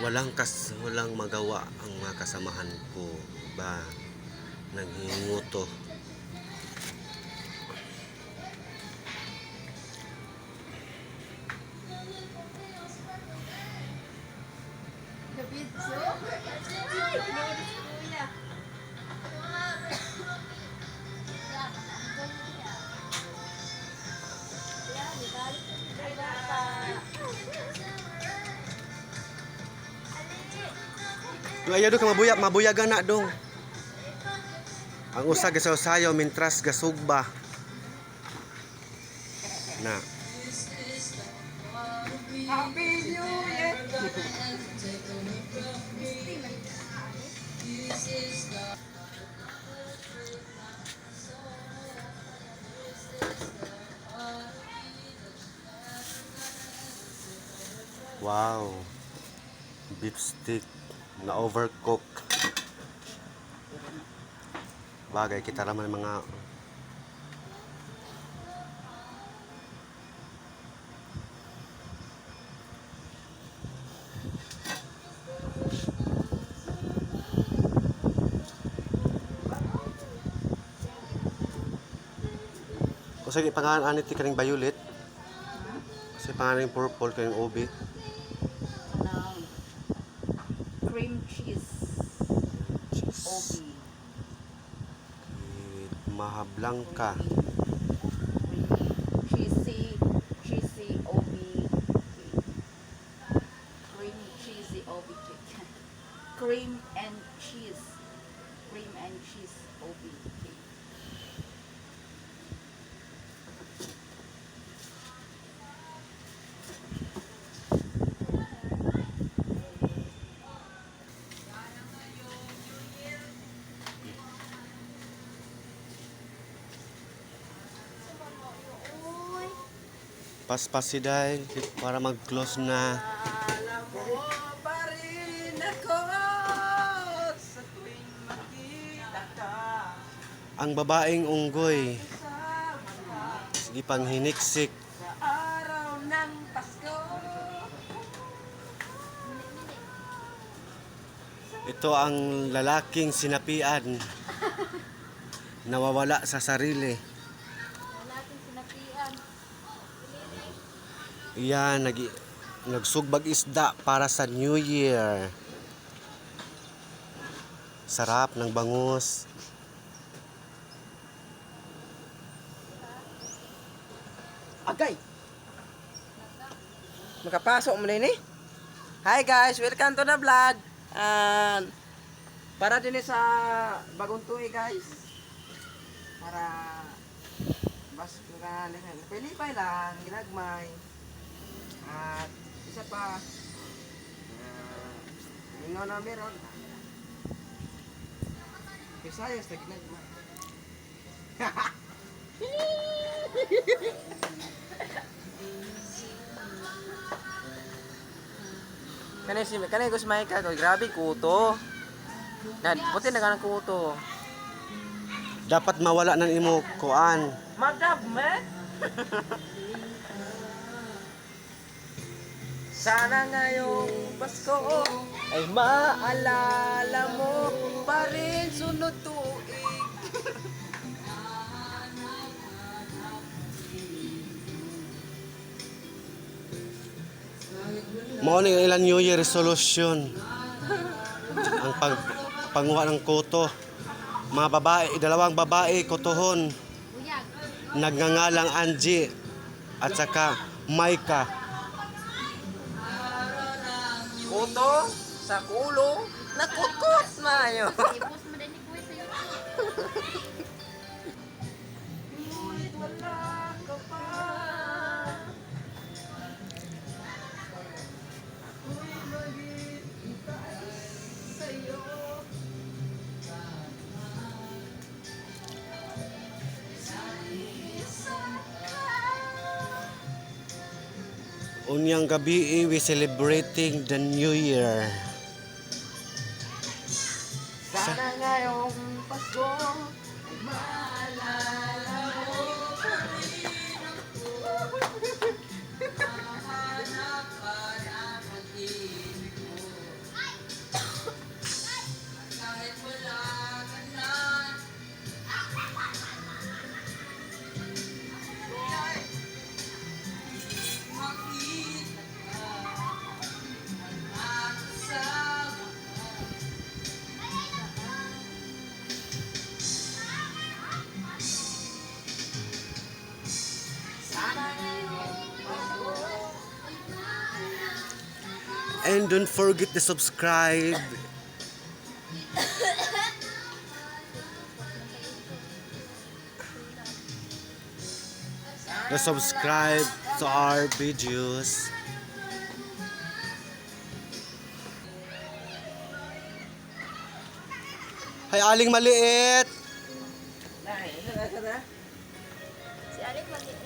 walang magawa ang mga kasamahan ko ba naghinguto. Ayaw do ka mabuyagan na dong. Ang usa gasaw-sayaw mintras gasugba. Na. Happy New Year! Wow. Beef stick na overcook. Bagay kita raman mga kasi pangalan anit ti kaning violet. Kasi pangalan yung purple kaning obi. Cream cheese. Obi. Maha Blanca. Cheesy obi. Cream cheesy obi chicken. Cream and cheese obi cake. Paspasiday para mag-close na. Alam mo pa rin ako sa tuwing makita ka. Ang babaeng unggoy. Kasama ka Sige pang hiniksik. sa araw ng Pasko. Ito ang lalaking sinapian. Nawawala sa sarili. Lalaking sinapian. Yan, nagsugbag isda para sa New Year. Sarap ng bangus. Agay! Makapasok mo din eh. Hi guys! Welcome to the vlog! And para din sa bagong tuwi guys. Para bas nga pilipay lang, ginagmay. At isa pa ingaw na meron. Visayas na ginagmay. Kanay gusto may ka, grabe kuto. Puti na kanang kuto. Dapat mawala ng imo kuan. Madab man. Sana ngayong Pasko ay maalala mo pa rin sunod tuig. Mao ni ang ilang New Year resolution. Ang panguha ng kuto. Mga babae, dalawang babae kutohon. Nagngangalang Angie at saka Maika. Kuto sa kulo, nakukot na yun. I-post mo din ni Kuya sa YouTube. Ngunit wala ka pa. Ako'y maghihintay sa'yo. Unyang gabi we celebrating the New Year. Sana ngayong Pasko ay maalala mo pa rin ako. Hahanapan ang pag-ibig mo. And don't forget to subscribe. To subscribe to our videos. Hay aling maliit. Nay, ano na? Si Alec maliit.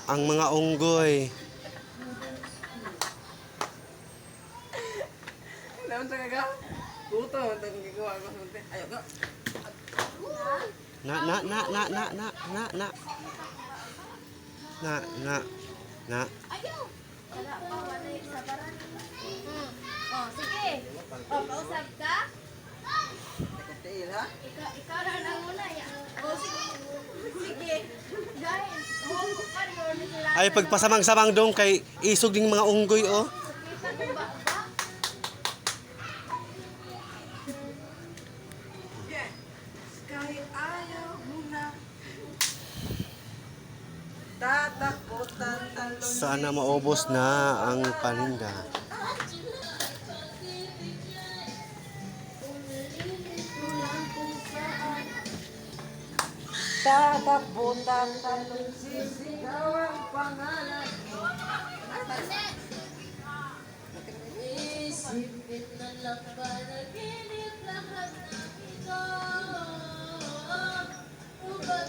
Ang mga unggoy. Naman sa kaga? Puto, ang gagawa ko. Ayaw ka. Na. Ayaw! Wala pa, wala yung sabaran. Oh, sige. Oh, pausap ka? Nagkatiil ha? Ikaw na lang muna. Oh, sige. Sige. Guys, oh, paano sila? Ay pagpasamang-samang dong kay isog ding mga unggoy oh. Kita mo ba? Yes. Kahit ayaw mo na. Tatakbo, tatalon. Sana maubos na ang paninda. Tatakbo, tatalon. Sisigaw ang pangalan. Isipin na lang ba naginip lahat ng ito? Kung ba't